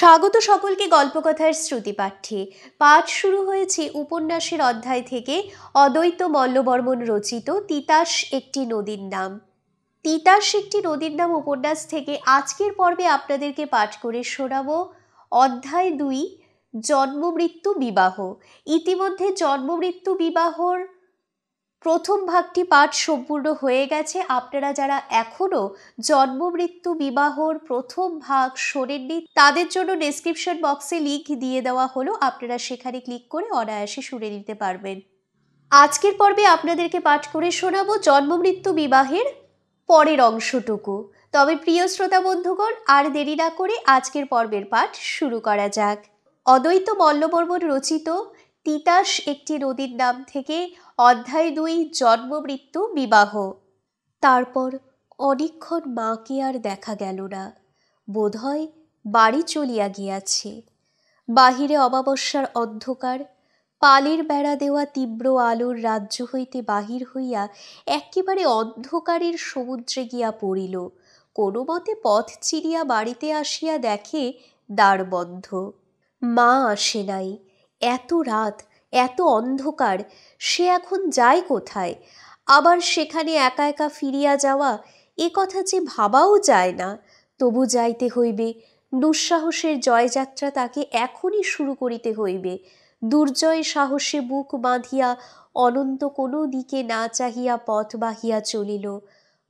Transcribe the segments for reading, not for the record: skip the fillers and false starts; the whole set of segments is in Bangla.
স্বাগত সকলকে গল্পকথার শ্রুতিপাঠ্যে। পাঠ শুরু হয়েছে উপন্যাসের অধ্যায় থেকে। অদ্বৈত মল্লবর্মণ রচিত তিতাস একটি নদীর নাম। তিতাস একটি নদীর নাম উপন্যাস থেকে আজকের পর্বে আপনাদেরকে পাঠ করে শোনাবো অধ্যায় 2, জন্মমৃত্যু বিবাহ। ইতিমধ্যে জন্মমৃত্যু বিবাহর প্রথম ভাগটি পাঠ সম্পূর্ণ হয়ে গেছে। আপনারা যারা এখনও জন্মমৃত্যু বিবাহর প্রথম ভাগ শোনেননি তাদের জন্য ডেসক্রিপশন বক্সে লিঙ্ক দিয়ে দেওয়া হলো, আপনারা সেখানে ক্লিক করে অনায়াসে শুনে নিতে পারবেন। আজকের পর্বে আপনাদেরকে পাঠ করে শোনাবো জন্মমৃত্যু বিবাহের পরের অংশটুকু। তবে প্রিয় শ্রোতা বন্ধুগণ, আর দেরি না করে আজকের পর্বের পাঠ শুরু করা যাক। অদ্বৈত মল্লবর্মণ রচিত তিতাস একটি নদীর নাম থেকে অধ্যায় 2, জন্মমৃত্যু বিবাহ। তারপর অনেকক্ষণ মাকে আর দেখা গেল না। বোধহয় বাড়ি চলিয়া গিয়াছে। বাহিরে অমাবস্যার অন্ধকার। পালের বেড়া দেওয়া তীব্র আলোর রাজ্য হইতে বাহির হইয়া একেবারে অন্ধকারের সমুদ্রে গিয়া পড়িল। কোনো মতে পথ চিরিয়া বাড়িতে আসিয়া দেখে দ্বার বন্ধ। মা আসে নাই। এত রাত, এত অন্ধকার, সে এখন যায় কোথায়? আবার সেখানে একা একা ফিরিয়া যাওয়া, এ কথা যে ভাবাও যায় না। তবু যাইতে হইবে। দুঃসাহসের জয়যাত্রা তাকে এখনই শুরু করিতে হইবে। দুর্জয় সাহসে বুক বাঁধিয়া অনন্ত কোনো দিকে না চাহিয়া পথ বাহিয়া চলিল।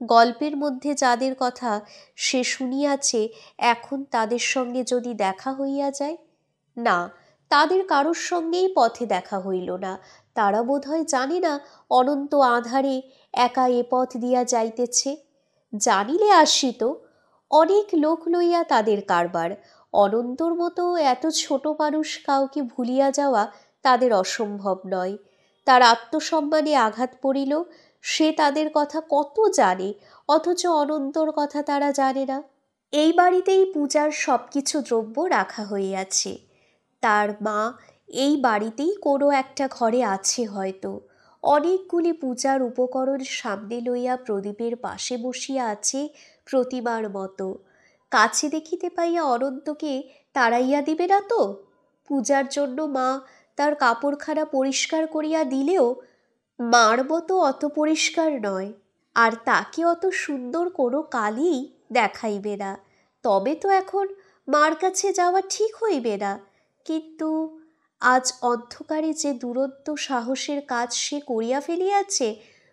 গল্পের মধ্যে যাদের কথা সে শুনিয়াছে, এখন তাদের সঙ্গে যদি দেখা হইয়া যায়? না, তাদের কারোর সঙ্গেই পথে দেখা হইল না। তারা বোধহয় জানে না অনন্ত আঁধারে একা এ পথ দিয়া যাইতেছে। জানিলে আসিত। অনেক লোক লইয়া তাদের কারবার। অনন্তর মতো এত ছোট মানুষ কাউকে ভুলিয়া যাওয়া তাদের অসম্ভব নয়। তার আত্মসম্মানে আঘাত পড়িল। সে তাদের কথা কত জানে, অথচ অনন্তর কথা তারা জানে না। এই বাড়িতেই পূজার সব কিছু দ্রব্য রাখা হইয়াছে। তার মা এই বাড়িতেই কোনো একটা ঘরে আছে হয়তো। অনেকগুলি পূজার উপকরণ সামনে লইয়া প্রদীপের পাশে বসিয়া আছে প্রতিমার মতো। কাছে দেখিতে পাইয়া অনন্তকে তাড়াইয়া দিবে না তো? পূজার জন্য মা তার কাপড়খানা পরিষ্কার করিয়া দিলেও মার মতো অত পরিষ্কার নয়, আর তাকে অত সুন্দর কোনো কালই দেখাইবে না। তবে তো এখন মার কাছে যাওয়া ঠিক হইবে না। কিন্তু আজ অন্ধকারে যে দুরন্ত সাহসের কাজ সে করিয়া ফেলিয়াছে,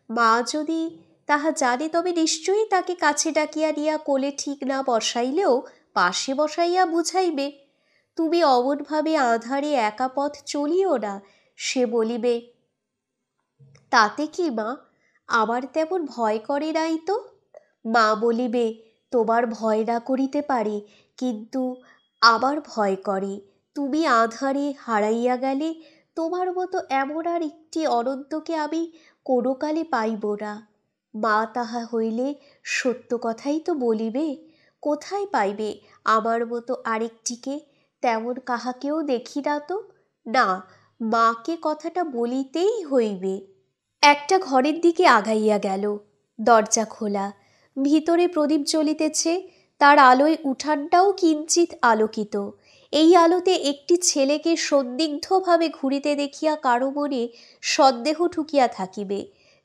মা যদি তাহা জানে তবে নিশ্চয়ই তাকে কাছে ডাকিয়া নিয়া কোলে ঠিক না বসাইলেও পাশে বসাইয়া বুঝাইবে, তুমি অমনভাবে আঁধারে একা পথ চলিও না। সে বলিবে, তাতে কি মা, আমার তেমন ভয় করে নাই তো। মা বলিবে, তোমার ভয় না করিতে পারে, কিন্তু আমার ভয় করে। তুমি আঁধারে হারাইয়া গেলে তোমার মতো এমন আর একটি অনন্তকে আমি কোনো কালে পাইব না। মা তাহা হইলে সত্য কথাই তো বলিবে। কোথায় পাইবে আমার মতো আরেকটিকে? তেমন কাহাকেও দেখি না তো। না, মাকে কথাটা বলিতেই হইবে। একটা ঘরের দিকে আগাইয়া গেল। দরজা খোলা। ভিতরে প্রদীপ জ্বলিতেছে। তার আলোয় উঠানটাও কিঞ্চিত আলোকিত। এই আলোতে একটি ছেলেকে সন্দিগ্ধভাবে ঘুরিতে দেখিয়া কারো মনে সন্দেহ ঢুকিয়া থাকিবে।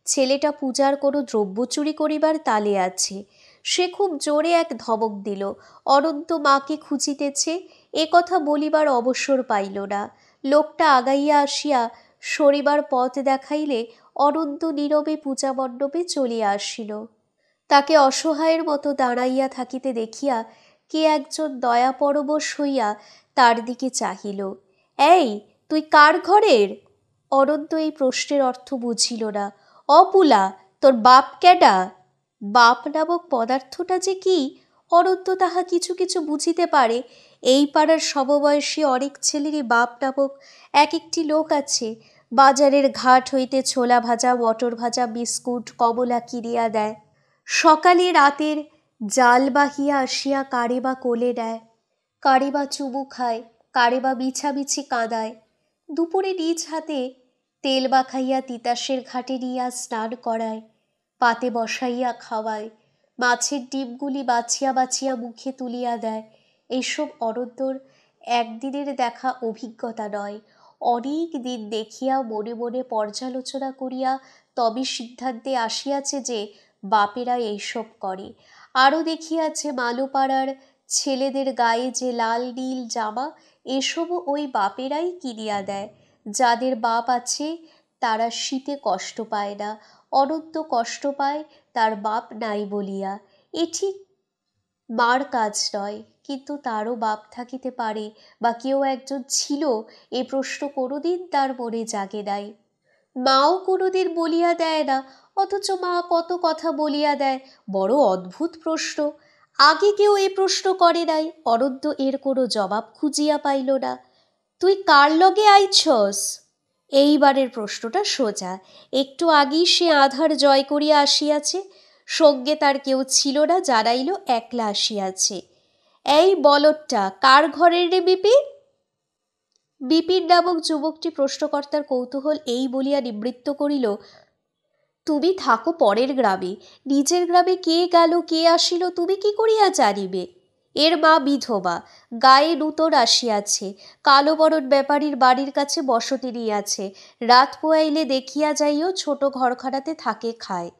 ছেলেটা পূজার কোনো দ্রব্য চুরি করিবার তালে আছে। সে খুব জোরে এক ধমক দিল। অনন্ত মাকে খুঁজিতেছে, এ কথা বলিবার অবসর পাইল না। লোকটা আগাইয়া আসিয়া সরিবার পথ দেখাইলে অনন্ত নীরবে পূজা মণ্ডপে চলিয়া আসিল। তাকে অসহায়ের মতো দাঁড়াইয়া থাকিতে দেখিয়া কে একজন দয়া পরবশ হইয়া তার দিকে চাহিল। এই, তুই কার ঘরের? অনন্ত এই প্রশ্নের অর্থ বুঝিল না। অপুলা, তোর বাপ কেডা? বাপ নামক পদার্থটা যে কি অনন্ত তাহা কিছু কিছু বুঝিতে পারে। এই পাড়ার সমবয়সী অনেক ছেলেরই বাপ নামক এক একটি লোক আছে। বাজারের ঘাট হইতে ছোলা ভাজা, মটর ভাজা, বিস্কুট, কমলা কিনিয়া দেয়। সকালে রাতের জাল বাহিয়া আসিয়া কারে বা কোলে নেয়, কারে বা চুমু খায়, কারে বা বিছাবিছি কাঁদায়। দুপুরে নিজ হাতে তেল মাখাইয়া তিতাসের ঘাটে নিয়া স্নান করায়, পাতে বসাইয়া খাওয়ায়, মাছের ডিমগুলি বাছিয়া বাছিয়া মুখে তুলিয়া দেয়। এইসব অনন্তর একদিনের দেখা অভিজ্ঞতা নয়, অনেক দিন দেখিয়া মনে মনে পর্যালোচনা করিয়া তবে সিদ্ধান্তে আসিয়াছে যে বাপেরা এইসব করে। আরও দেখিয়াছে মালোপাড়ার ছেলেদের গায়ে যে লাল নীল জামা, এসবও ওই বাপেরাই কিনিয়া দেয়। যাদের বাপ আছে তারা শীতে কষ্ট পায় না, অনন্ত কষ্ট পায় তার বাপ নাই বলিয়া। এ ঠিক মার কাজ নয়, কিন্তু তারও বাপ থাকিতে পারে, বা কেউ একজন ছিল, এ প্রশ্ন কোনোদিন তার মনে জাগে নাই। মাও কোনোদিন বলিয়া দেয় না, অথচ মা কত কথা বলিয়া দেয়। বড় অদ্ভুত প্রশ্ন, আগে কেউ এ প্রশ্ন করে নাই। অনন্ত এর কোনো জবাব খুঁজিয়া পাইল না। তুই কার লগে আইছস? এইবারের প্রশ্নটা সোজা। একটু আগেই সে আধার জয় করিয়া আসিয়াছে, সঙ্গে তার কেউ ছিল না, জানাইল একলা আসিয়াছে। এই বলদটা কার ঘরের রে বিপিন? বিপিন নামক যুবকটি প্রশ্নকর্তার কৌতূহল এই বলিয়া নিবৃত্ত করিল, তুমি থাকো পরের গ্রামে, নিজের গ্রামে কে গেল কে আসিল তুমি কি করিয়া জানিবে? এর মা বিধবা, গায়ে নূতন আসিয়াছে, কালো বরণ ব্যাপারীর বাড়ির কাছে বসতি নিয়াছে। রাত পোয়াইলে দেখিয়া যাইও, ছোট ঘরখানাতে থাকে খায়।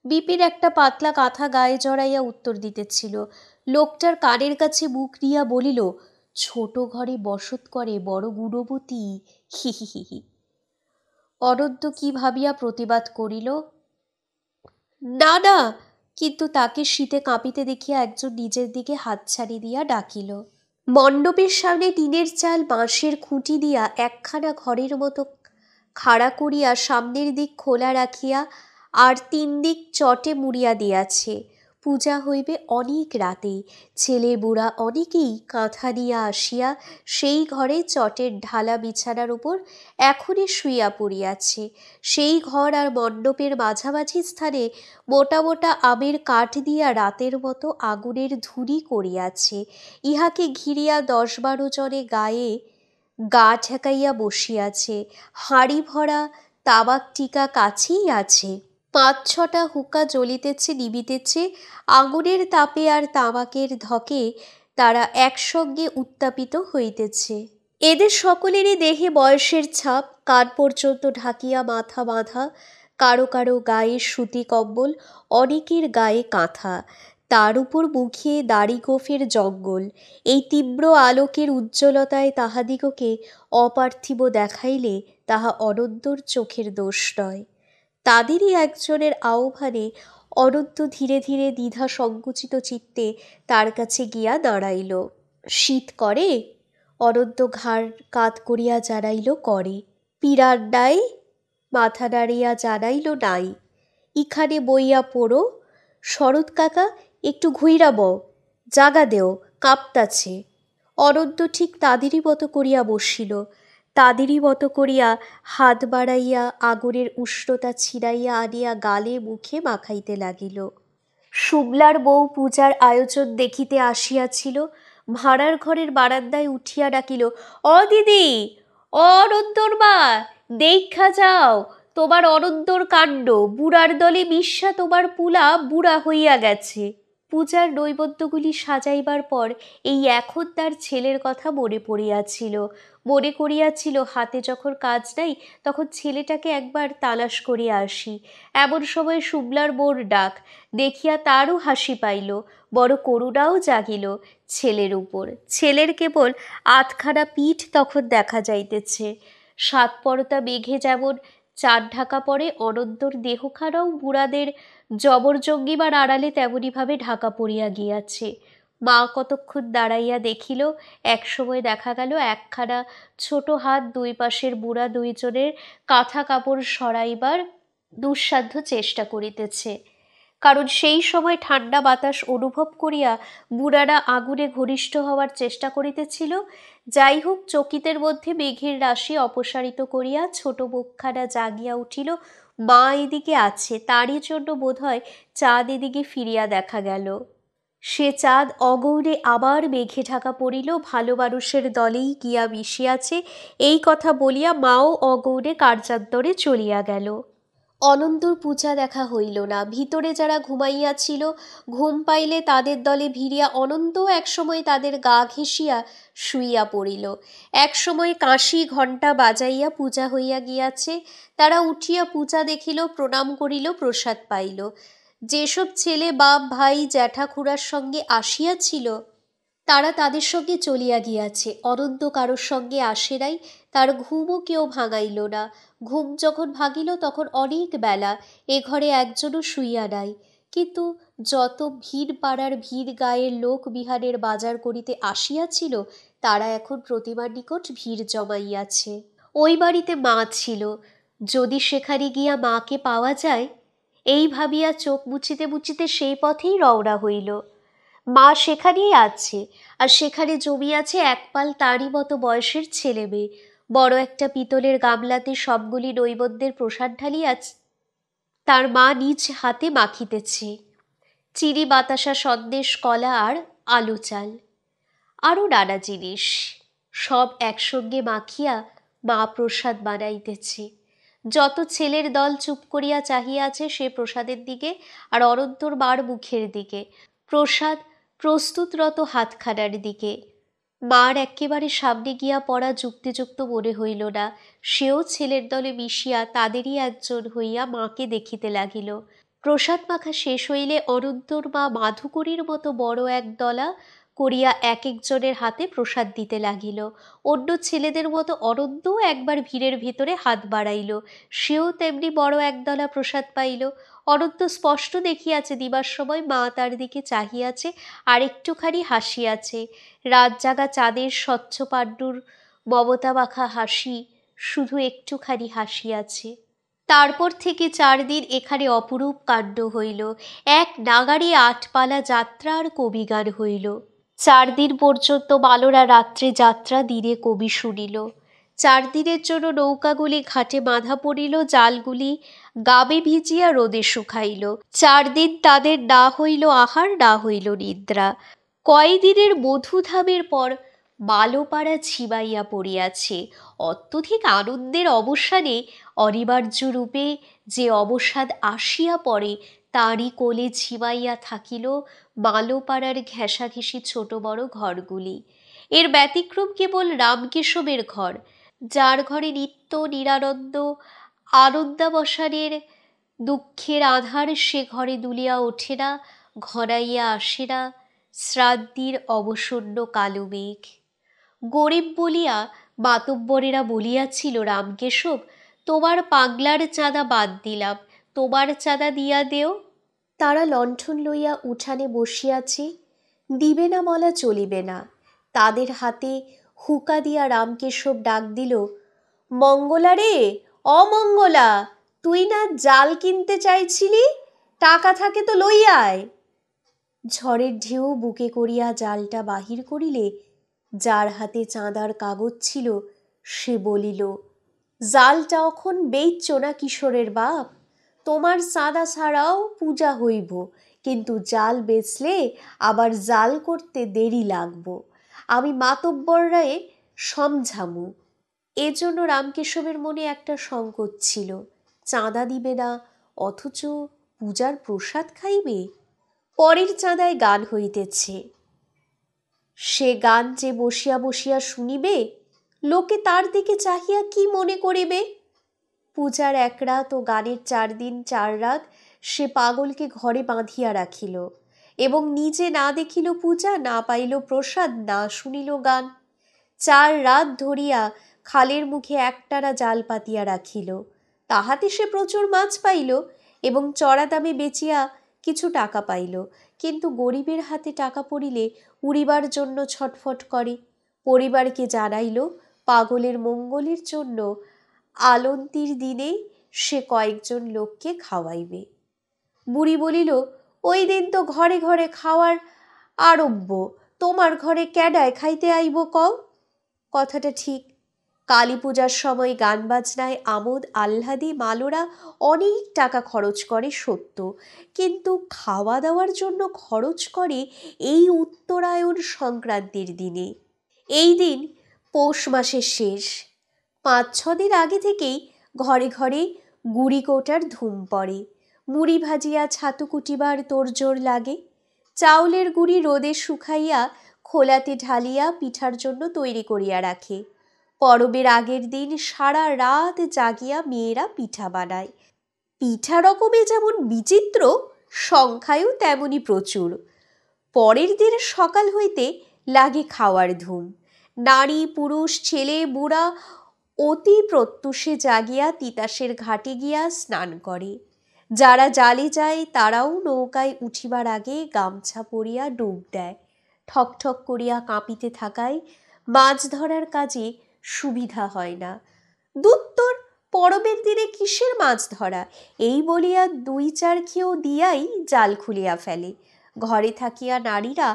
বিপিন একটা পাতলা কাঁথা গায়ে জড়াইয়া উত্তর দিতেছিল। লোকটার কানের কাছে মুখ নিয়া বলিল, ছোট ঘরে বসত করে বড় গুণবতী, হি হি হি হি। অনন্ত কি ভাবিয়া প্রতিবাদ করিল, না না, কিন্তু তাকে শীতে কাঁপিতে দেখিয়া একজন নিজের দিকে হাতছানি দিয়া ডাকিল। মণ্ডপের সামনে টিনের চাল বাঁশের খুঁটি দিয়া একখানা ঘরের মতো খাড়া করিয়া সামনের দিক খোলা রাখিয়া আর 3 দিক চটে মুড়িয়া দিয়াছে। পূজা হইবে অনেক রাতে। ছেলে বুড়া অনেকেই কাঁথা দিয়া আসিয়া সেই ঘরে চটের ঢালা বিছানার উপর এখনই শুইয়া পড়িয়াছে। সেই ঘর আর মণ্ডপের মাঝামাঝি স্থানে মোটা মোটা আমের কাঠ দিয়া রাতের মতো আগুনের ধুরি করিয়াছে। ইহাকে ঘিরিয়া 10-12 জনে গায়ে গা ঠেকাইয়া বসিয়াছে। হাঁড়ি ভরা তামাক টিকা কাছেই আছে। 5-6টা হুঁকা জ্বলিতেছে নিবিতেছে। আগুনের তাপে আর তামাকের ধকে তারা একসঙ্গে উত্তাপিত হইতেছে। এদের সকলেরই দেহে বয়সের ছাপ, কান পর্যন্ত ঢাকিয়া মাথা বাঁধা। কারো কারো গায়ে সুতি কম্বল, অনেকের গায়ে কাঁথা, তার উপর মুখে দাড়ি গোফের জঙ্গল। এই তীব্র আলোকের উজ্জ্বলতায় তাহাদিগকে অপার্থিব দেখাইলে তাহা অনন্তর চোখের দোষ নয়। তাদেরই একজনের আহ্বানে অনন্ত ধীরে ধীরে দ্বিধা সংকুচিত চিত্তে তার কাছে গিয়া দাঁড়াইল। শীত করে? অনন্ত ঘাড় কাত করিয়া জানাইল, করে। পীড়ার নাই? মাথা নাড়িয়া জানাইল, নাই। ইখানে বইয়া পড়ো। শরৎ কাকা, একটু ঘুইরা বও, জাগা দেও, কাঁপতাছে। অনন্ত ঠিক তাদেরই মতো করিয়া বসিল। তাদেরই মতো করিয়া হাত বাড়াইয়া আগুনের উষ্ণতা ছিড়াইয়া আনিয়া গালে মুখে মাখাইতে লাগিল। শুক্লার বউ পূজার আয়োজন দেখিতে আসিয়াছিল। ভাড়ার ঘরের বারান্দায় উঠিয়া ডাকিল, অ দিদি, অনন্তর মা, দেখা যাও, তোমার অনন্তর কাণ্ড, বুড়ার দলে মিশা তোমার পুলা বুড়া হইয়া গেছে। পূজার নৈবেদ্যগুলি সাজাইবার পর এই এখন তার ছেলের কথা মনে পড়িয়াছিল। মনে করিয়াছিল, হাতে যখন কাজ নাই তখন ছেলেটাকে একবার তালাশ করিয়া আসি। এমন সময় শুক্লার বউর ডাক দেখিয়া তারও হাসি পাইল, বড় করুণাও জাগিল ছেলের উপর। ছেলের কেবল আধখানা পিঠ তখন দেখা যাইতেছে। 7 পরতা মেঘে যেমন চাঁদ ঢাকা পড়ে, অনন্তর দেহখানাও বুড়াদের জবরজঙ্গিবার আড়ালে তেমনিভাবে ঢাকা পড়িয়া গিয়াছে। মা কতক্ষণ দাঁড়াইয়া দেখিল। একসময় দেখা গেল একখানা ছোট হাত 2 পাশের বুড়া 2 জনের কাঁথা কাপড় সরাইবার দুঃসাধ্য চেষ্টা করিতেছে। কারণ সেই সময় ঠান্ডা বাতাস অনুভব করিয়া বুড়ারা আগুনে ঘনিষ্ঠ হওয়ার চেষ্টা করিতেছিল। যাই হোক, চকিতের মধ্যে মেঘের রাশি অপসারিত করিয়া ছোট মুখখানা জাগিয়া উঠিল। মা এদিকে আছে, তারই জন্য বোধহয় চাঁদ এদিকে ফিরিয়া দেখা গেল। সে চাঁদ অগৌরে আবার মেঘে ঢাকা পড়িল, ভালো মানুষের দলেই গিয়া মিশিয়াছে, এই কথা বলিয়া মাও অগৌরে কার্যান্তরে চলিয়া গেল। অনন্তর পূজা দেখা হইল না। ভিতরে যারা ঘুমাইয়াছিল ঘুম পাইলে তাদের দলে ভিড়িয়া অনন্তও একসময় তাদের গা ঘেঁষিয়া শুইয়া পড়িল। একসময় কাশি ঘণ্টা বাজাইয়া পূজা হইয়া গিয়াছে। তারা উঠিয়া পূজা দেখিল, প্রণাম করিল, প্রসাদ পাইল। যেসব ছেলে বাপ ভাই জ্যাঠাখুড়ার সঙ্গে আসিয়াছিল তারা তাদের সঙ্গে চলিয়া গিয়াছে। অনন্ত কারোর সঙ্গে আসে নাই। তার ঘুমও কেউ ভাঙাইল না। ঘুম যখন ভাঙিল তখন অনেক বেলা, এ ঘরে একজনও শুইয়া নাই। কিন্তু যত ভিড় পাড়ার ভিড় গায়ের লোক বিহারের বাজার করিতে আসিয়াছিল তারা এখন প্রতিমার নিকট ভিড় জমাইয়াছে। ওই বাড়িতে মা ছিল, যদি সেখানে গিয়া মাকে পাওয়া যায়, এই ভাবিয়া চোখ মুছিতে মুছিতে সেই পথেই রওনা হইল। মা সেখানেই আছে, আর সেখানে জমিয়াছে একপাল তারই মতো বয়সের ছেলে মেয়ে। বড় একটা পিতলের গামলাতে সবগুলি নৈবেদ্যের প্রসাদ ঢালিয়াছে তার মা নিজ হাতে মাখিতেছে। চিনি বাতাসা সন্দেশ কলা আর আলু চাল আরও নানা জিনিস সব একসঙ্গে মাখিয়া মা প্রসাদ বানাইতেছে। যত ছেলের দল চুপ করিয়া চাহিয়া আছে সে প্রসাদের দিকে আর অনন্তর মার মুখের দিকে, প্রসাদ প্রস্তুতরত হাতখানার দিকে। মার একেবারে সামনে গিয়া পড়া যুক্তিযুক্ত মনে হইল না। সেও ছেলের দলে মিশিয়া তাদেরই একজন হইয়া মাকে দেখিতে লাগিল। প্রসাদ মাখা শেষ হইলে অনন্তর মা মাধুকরীর মতো বড় এক দলা করিয়া এক একজনের হাতে প্রসাদ দিতে লাগিল। অন্য ছেলেদের মতো অনন্তও একবার ভিড়ের ভিতরে হাত বাড়াইল। সেও তেমনি বড় একদলা প্রসাদ পাইল। অনন্ত স্পষ্ট দেখিয়াছে দিবার সময় মা তার দিকে চাহিয়াছে আর একটুখানি হাসিয়াছে। রাত জাগা চাঁদের স্বচ্ছ পাণ্ডুর মমতা মাখা হাসি শুধু একটুখানি হাসিয়াছে। তারপর থেকে 4 দিন এখানে অপরূপ কাণ্ড হইল। এক নাগাড়ে 8 পালা যাত্রা আর কবিগান হইল। 4 দিন পর্যন্ত বালরা রাত্রে যাত্রা, দিনে কবি শুনিল। 4 দিনের জন্য নৌকাগুলি ঘাটে বাঁধা পড়িল, জালগুলি গাবে ভিজিয়া রোদে শুকাইল। 4 দিন তাদের না হইল আহার, না হইল নিদ্রা। কয়দিনের মধুধামের পর বালোপাড়া ঝিমাইয়া পড়িয়াছে। অত্যধিক আনন্দের অবসানে অনিবার্য রূপে যে অবসাদ আসিয়া পড়ে তারই কোলে ঝিমাইয়া থাকিল বালোপাড়ার ঘেঁষাঘেঁষি ছোট বড় ঘরগুলি। এর ব্যতিক্রম কেবল রামকেশবের ঘর, যার ঘরে নিত্য নিরানন্দ আনন্দাবসানের দুঃখের আধার সে ঘরে দুলিয়া ওঠে না, ঘনাইয়া আসে না শ্রাদ্ধির অবসন্ন কালো মেঘ। গরিব বলিয়া মাতব্বরেরা বলিয়াছিল, রামকেশব, তোমার পাগলার চাঁদা বাদ দিলাম, তোমার চাঁদা দিয়া দেও। তারা লণ্ঠন লইয়া উঠানে বসিয়াছে, দিবে না বলা চলিবে না। তাদের হাতে হুকা দিয়া রামকেশব ডাক দিল, মঙ্গলা রে, অমঙ্গলা, তুই না জাল কিনতে চাইছিলি? টাকা থাকে তো লইয়ায়। ঝড়ের ঢেউ বুকে করিয়া জালটা বাহির করিলে যার হাতে চাঁদার কাগজ ছিল সে বলিল, জালটা অখন বেচছ না কিশোরের বাপ? তোমার চাঁদা ছাড়াও পূজা হইব, কিন্তু জাল বেচলে আবার জাল করতে দেরি লাগব। আমি মাতব্বররায়ে সমঝামু। এজন্য রামকেশবের মনে একটা সংকোচ ছিল, চাঁদা দিবে না অথচ পূজার প্রসাদ খাইবে। পরের চাঁদায় গান হইতেছে, সে গান যে বসিয়া বসিয়া শুনিবে, লোকে তার দিকে চাহিয়া কি মনে করিবে? পূজার 1 রাত ও গানের 4 দিন 4 রাত সে পাগলকে ঘরে বাঁধিয়া রাখিল এবং নিজে না দেখিল পূজা, না পাইল প্রসাদ, না শুনিল গান। 4 রাত ধরিয়া খালের মুখে একটানা জাল পাতিয়া রাখিল। তাহাতে সে প্রচুর মাছ পাইল এবং চড়া দামে বেচিয়া কিছু টাকা পাইল। কিন্তু গরিবের হাতে টাকা পড়িলে উড়িবার জন্য ছটফট করে। পরিবারকে জানাইল পাগলের মঙ্গলের জন্য আলন্তির দিনে সে কয়েকজন লোককে খাওয়াইবে। বুড়ি বলিল, ওই দিন তো ঘরে ঘরে খাওয়ার আরব্য, তোমার ঘরে ক্যাডায় খাইতে আইব কও? কথাটা ঠিক। কালী পূজার সময় গান বাজনায় আমোদ আহ্লাদে মালোরা অনেক টাকা খরচ করে সত্য, কিন্তু খাওয়া দাওয়ার জন্য খরচ করে এই উত্তরায়ণ সংক্রান্তির দিনে। এই দিন পৌষ মাসের শেষ। 5-6 দিন আগে থেকেই ঘরে ঘরে গুড়ি কোটার ধুম পড়ে, মুড়ি ভাজিয়া ছাতু কুটিবার তোড়জোড় লাগে। চাউলের গুড়ি রোদে শুকাইয়া খোলাতে ঢালিয়া পিঠার জন্য তৈরি করিয়া রাখে। পরবের আগের দিন সারা রাত জাগিয়া মেয়েরা পিঠা বানায়। পিঠা রকমে যেমন বিচিত্র, সংখ্যায়ও তেমনি প্রচুর। পরের দিন সকাল হইতে লাগে খাওয়ার ধুম। নারী পুরুষ ছেলে বুড়া অতি প্রত্যুষে জাগিয়া তিতাসের ঘাটে গিয়া স্নান করে। যারা জালে যায় তারাও নৌকায় উঠিবার আগে গামছা পরিয়া ডুব দেয়। ঠকঠক করিয়া কাঁপিতে থাকায় মাছ ধরার কাজে সুবিধা হয় না। দুত্তর, পরবের দিনে কিসের মাছ ধরা, এই বলিয়া 2-4 খেয়েও দিয়াই জাল খুলিয়া ফেলে। ঘরে থাকিয়া নারীরা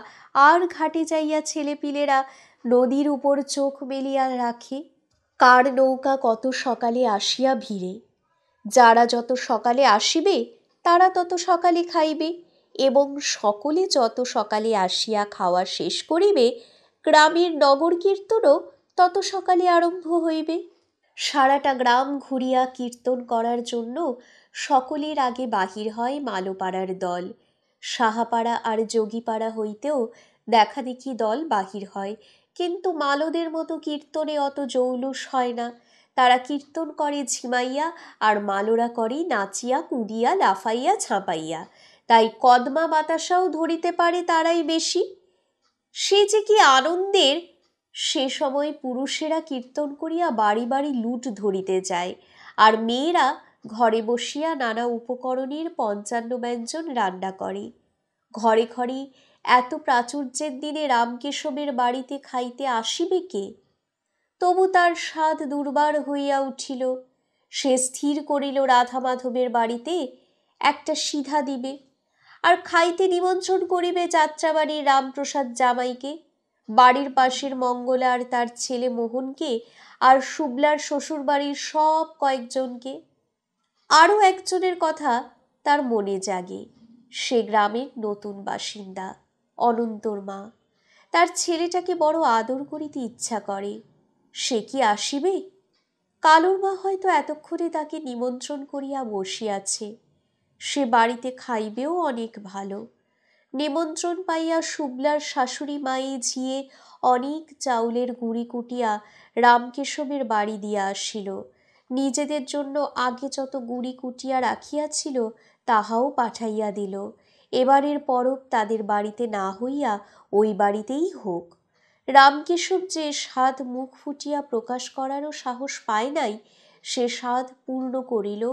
আর ঘাটে যাইয়া ছেলেপিলেরা নদীর উপর চোখ মেলিয়া রাখে, কার নৌকা কত সকালে আসিয়া ভিড়ে। যারা যত সকালে আসিবে তারা তত সকালে খাইবে, এবং সকলে যত সকালে আসিয়া খাওয়া শেষ করিবে গ্রামের নগর কীর্তনও তত সকালে আরম্ভ হইবে। সারাটা গ্রাম ঘুরিয়া কীর্তন করার জন্য সকলের আগে বাহির হয় মালোপাড়ার দল। সাহাপাড়া আর যোগীপাড়া হইতেও দেখা দেখি দল বাহির হয়, কিন্তু মালোদের মতো কীর্তনে অত জৌলুস হয় না। তারা কীর্তন করে ঝিমাইয়া, আর মালোরা করে নাচিয়া কুদিয়া লাফাইয়া ঝাঁপাইয়া। তাই কদমা বাতাসাও ধরিতে পারে তারাই বেশি। সে যে কি আনন্দের! সে সময় পুরুষেরা কীর্তন করিয়া বাড়ি বাড়ি লুট ধরিতে যায়, আর মেয়েরা ঘরে বসিয়া নানা উপকরণের 55 ব্যঞ্জন রান্না করে। ঘরে ঘরে এত প্রাচুর্যের দিনে রামকেশবের বাড়িতে খাইতে আসিবে কে? তবু তার স্বাদ দুর্বার হইয়া উঠিল। সে স্থির করিল রাধা মাধবের বাড়িতে একটা সিধা দিবে, আর খাইতে নিমন্ত্রণ করিবে যাত্রাবাড়ির রামপ্রসাদ জামাইকে, বাড়ির পাশের মঙ্গলা আর তার ছেলে মোহনকে, আর শুভলার শ্বশুরবাড়ির সব কয়েকজনকে। আরও একজনের কথা তার মনে জাগে। সে গ্রামের নতুন বাসিন্দা, অনন্তর মা। তার ছেলেটাকে বড় আদর করিতে ইচ্ছা করে। সে কি আসিবে? কালুর মা হয়তো এতক্ষণে তাকে নিমন্ত্রণ করিয়া বসিয়াছে। সে বাড়িতে খাইবেও অনেক ভালো। নিমন্ত্রণ পাইয়া শুভলার শাশুড়ি মায়ে ঝিয়ে অনেক চাউলের গুঁড়ি কুটিয়া রামকেশবের বাড়ি দিয়া আসিল। নিজেদের জন্য আগে যত গুঁড়ি কুটিয়া রাখিয়াছিল তাহাও পাঠাইয়া দিল। এবারের পরব তাদের বাড়িতে না হইয়া ওই বাড়িতেই হোক। রামকেশব যে স্বাদ মুখ ফুটিয়া প্রকাশ করারও সাহস পায় নাই, সে স্বাদ পূর্ণ করিল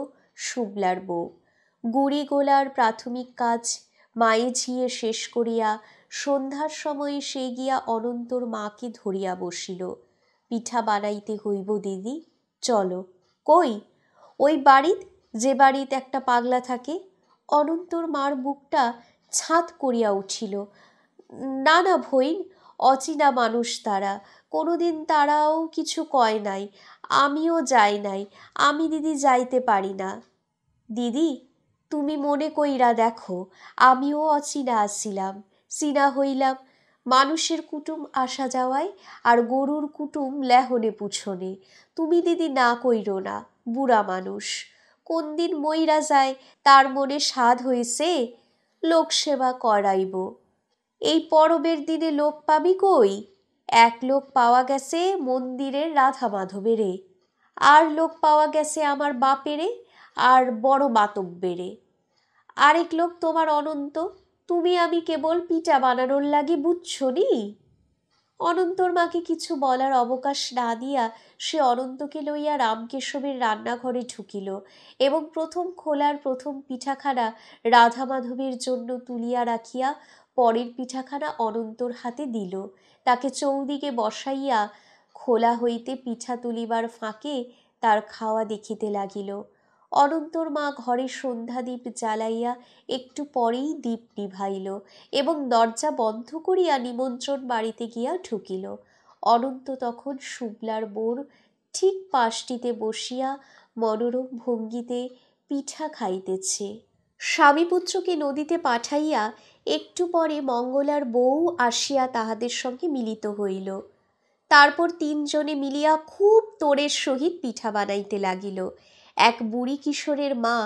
শুভলার বউ। গুঁড়ি গোলার প্রাথমিক কাজ মায়ে ঝিয়ে শেষ করিয়া সন্ধ্যার সময়ে সে গিয়া অনন্তর মাকে ধরিয়া বসিল। পিঠা বানাইতে হইব দিদি, চলো। কই? ওই বাড়িত, যে বাড়িতে একটা পাগলা থাকে। অনন্তর মার বুকটা ছাঁদ করিয়া উঠিল। না না ভইন, অচিনা মানুষ তারা, কোনোদিন তারাও কিছু কয় নাই, আমিও যাই নাই, আমি দিদি যাইতে পারি না। দিদি, তুমি মনে কইরা দেখো, আমিও অচিনা আসিলাম, চিনা হইলাম। মানুষের কুটুম আসা যাওয়ায়, আর গরুর কুটুম লেহনে পুছনে। তুমি দিদি না কইরো না, বুড়া মানুষ। কোন দিন মইরা যায় তার মনে সাধ হইছে, লোক সেবা করাইব। এই পরবের দিনে লোক পাবি কই? এক লোক পাওয়া গেছে মন্দিরের রাধা মাধবেরে, আর লোক পাওয়া গেছে আমার বাপেরে আর বড় মাতব্বেরে, আরেক লোক তোমার অনন্ত। তুমি আমি কেবল পিঠা বানানোর লাগি, বুঝছো নি? অনন্তর মাকে কিছু বলার অবকাশ না দিয়া সে অনন্তকে লইয়া রামকেশবের রান্নাঘরে ঢুকিল, এবং প্রথম খোলার প্রথম পিঠাখানা রাধা মাধবের জন্য তুলিয়া রাখিয়া পরের পিঠাখানা অনন্তর হাতে দিল। তাকে চৌদিকে বসাইয়া খোলা হইতে পিঠা তুলিবার ফাঁকে তার খাওয়া দেখিতে লাগিল। অনন্তর মা ঘরে সন্ধ্যাদীপ জ্বালাইয়া একটু পরেই দীপ নিভাইল, এবং দরজা বন্ধ করিয়া নিমন্ত্রণ বাড়িতে গিয়া ঢুকিল। অনন্ত তখন শুভলার বোর ঠিক পাশটিতে বসিয়া মনোরম ভঙ্গিতে পিঠা খাইতেছে। স্বামীপুত্রকে নদীতে পাঠাইয়া একটু পরে মঙ্গলার বউ আসিয়া তাহাদের সঙ্গে মিলিত হইল। তারপর 3 জনে মিলিয়া খুব তোড়ের সহিত পিঠা বানাইতে লাগিল। এক বুড়ি কিশোরের মা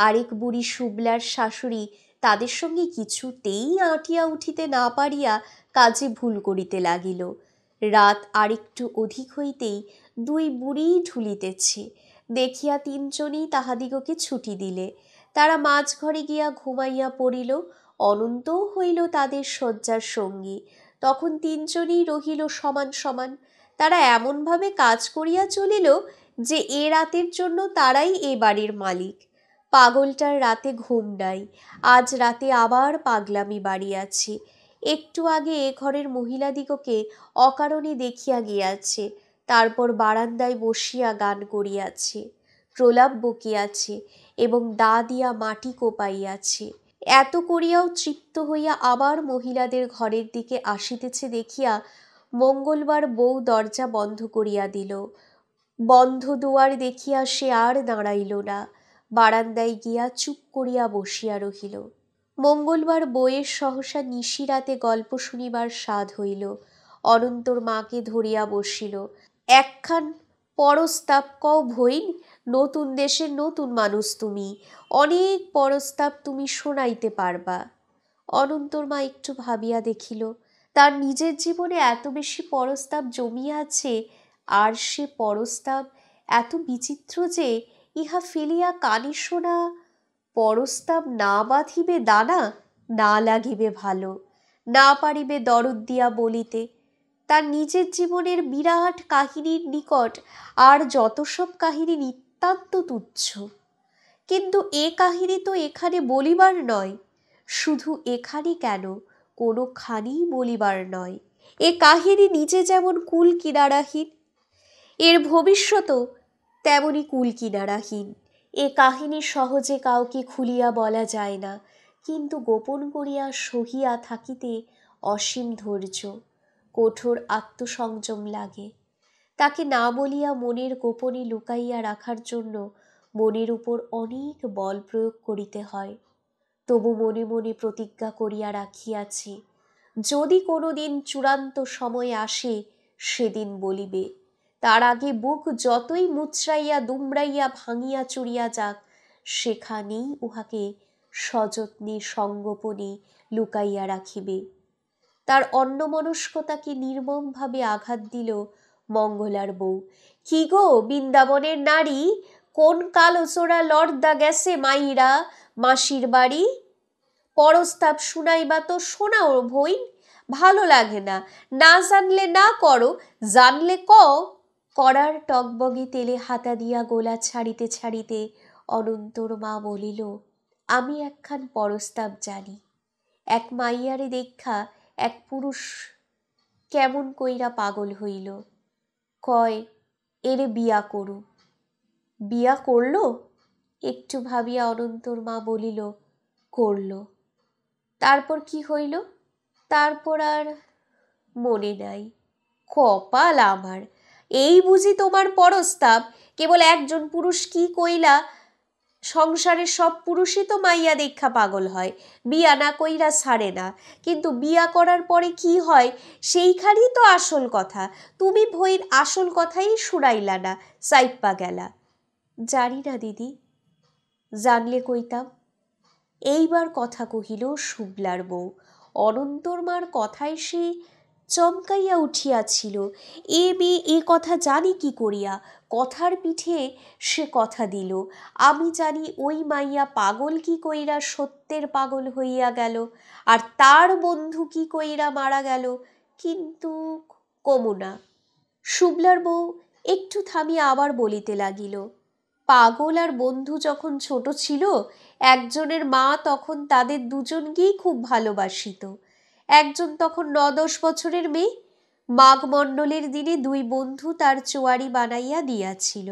আরেক বুড়ি শুভলার শাশুড়ি তাদের সঙ্গে কিছুতেই আঁটিয়া উঠিতে না পারিয়া কাজে ভুল করিতে লাগিল। রাত আরেকটু অধিক হইতেই দুই বুড়ি ঢুলিতেছে দেখিয়া তিনজনই তাহাদিগকে ছুটি দিলে। তারা মাঝঘরে গিয়া ঘুমাইয়া পড়িল। অনন্তও হইল তাদের শয্যার সঙ্গী। তখন তিনজনই রহিল সমান সমান। তারা এমনভাবে কাজ করিয়া চলিল যে এ রাতের জন্য তারাই এ বাড়ির মালিক। পাগলটার রাতে ঘুম নাই, আজ রাতে আবার পাগলামি বাড়িয়াছে। একটু আগে এ ঘরের মহিলাদিগকে অকারণে দেখিয়া গিয়াছে, তারপর বারান্দায় বসিয়া গান করিয়াছে, প্রলাপ বকিয়াছে এবং দা দিয়া মাটি কোপাইয়াছে। এত করিয়াও তৃপ্ত হইয়া আবার মহিলাদের ঘরের দিকে আসিতেছে দেখিয়া মঙ্গলবার বউ দরজা বন্ধ করিয়া দিল। বন্ধ দুয়ার দেখিয়া সে আর দাঁড়াইল না, বারান্দায় গিয়া চুপ করিয়া বসিয়া রহিল। মঙ্গলবার বউয়ের সহসা নিশিরাতে গল্প শুনিবার স্বাদ হইল। অনন্তর মাকে ধরিয়া বসিল। একখান পরস্তাব কও ভইন, নতুন দেশের নতুন মানুষ তুমি, অনেক পরস্তাব তুমি শোনাইতে পারবা। অনন্তর মা একটু ভাবিয়া দেখিল তার নিজের জীবনে এত বেশি পরস্তাব জমিয়াছে, আর সে পরস্তাব এত বিচিত্র যে ইহা ফেলিয়া কানে শোনা পরস্তাব না বাঁধিবে দানা, না লাগিবে ভালো, না পারিবে দরদ দিয়া বলিতে। তার নিজের জীবনের বিরাট কাহিনীর নিকট আর যত সব কাহিনী নিতান্ত তুচ্ছ। কিন্তু এ কাহিনী তো এখানে বলিবার নয়। শুধু এখানে কেন, কোনোখানি বলিবার নয়। এ কাহিনী নিজে যেমন কুল কিনারাহীন, এর ভবিষ্যতও তেমনি কুল কিনারাহীন। এ কাহিনী সহজে কাউকে খুলিয়া বলা যায় না, কিন্তু গোপন করিয়া সহিয়া থাকিতে অসীম ধৈর্য, কঠোর আত্মসংযম লাগে। তাকে না বলিয়া মনের গোপনে লুকাইয়া রাখার জন্য মনের উপর অনেক বল প্রয়োগ করিতে হয়। তবু মনে মনে প্রতিজ্ঞা করিয়া রাখিয়াছি, যদি কোনো দিন চূড়ান্ত সময় আসে সেদিন বলিবে। তার আগে বুক যতই মুচড়াইয়া দুমড়াইয়া ভাঙিয়া চুরিয়া যাক, সেখানেই উহাকে সযত্নে সঙ্গোপনে লুকাইয়া রাখিবে। তার অন্যমনস্কতাকে নির্মমভাবে আঘাত দিল মঙ্গলার বউ। কি গো বৃন্দাবনের নারী, কোন কালো চোরা লর্দা গেছে মাইরা মাসির বাড়ি? পরস্তাব শুনাইবা তো শোনাও ভইন, ভালো লাগে না, না জানলে না করো, জানলে কও। কড়ার টকবগে তেলে হাতা দিয়া গোলা ছাড়িতে ছাড়িতে অনন্তর মা বলিল, আমি একখান পরস্তাব জানি। এক মাইয়ারে দেখা এক পুরুষ কেমন কইরা পাগল হইল, কয় এরে বিয়া করু। বিয়া করল? একটু ভাবিয়া অনন্তর মা বলিল, করল। তারপর কি হইল? তারপর আর মনে নাই। কপাল আমার, এই বুঝি তোমার পরস্তাব? কেবল একজন পুরুষ কি কইলা? সংসারের সব পুরুষই তো মাইয়া দেখা পাগল হয়, বিয়া না কইরা ছাড়ে না। কিন্তু বিয়া করার পরে কি হয় সেইখানেই তো আসল কথা। তুমি ভইর আসল কথাই শুনাইলা না, সাইপ্পা গেলা। জানি না দিদি, জানলে কইতাম। এইবার কথা কহিল শুভলার বউ। অনন্তর মার কথায় সে চমকাইয়া উঠিয়াছিল। এ মেয়ে এ কথা জানি কি করিয়া? কথার পিঠে সে কথা দিল। আমি জানি ওই মাইয়া পাগল কি কইরা সত্যের পাগল হইয়া গেল, আর তার বন্ধু কি কইরা মারা গেল, কিন্তু কমু না। শুভলার বউ একটু থামিয়া আবার বলিতে লাগিল, পাগল আর বন্ধু যখন ছোট ছিল, একজনের মা তখন তাদের দুজনকেই খুব ভালোবাসিত। একজন তখন 9-10 বছরের মেয়ে। মাঘ মণ্ডলের দিনে দুই বন্ধু তার চোয়ারি বানাইয়া দিয়াছিল।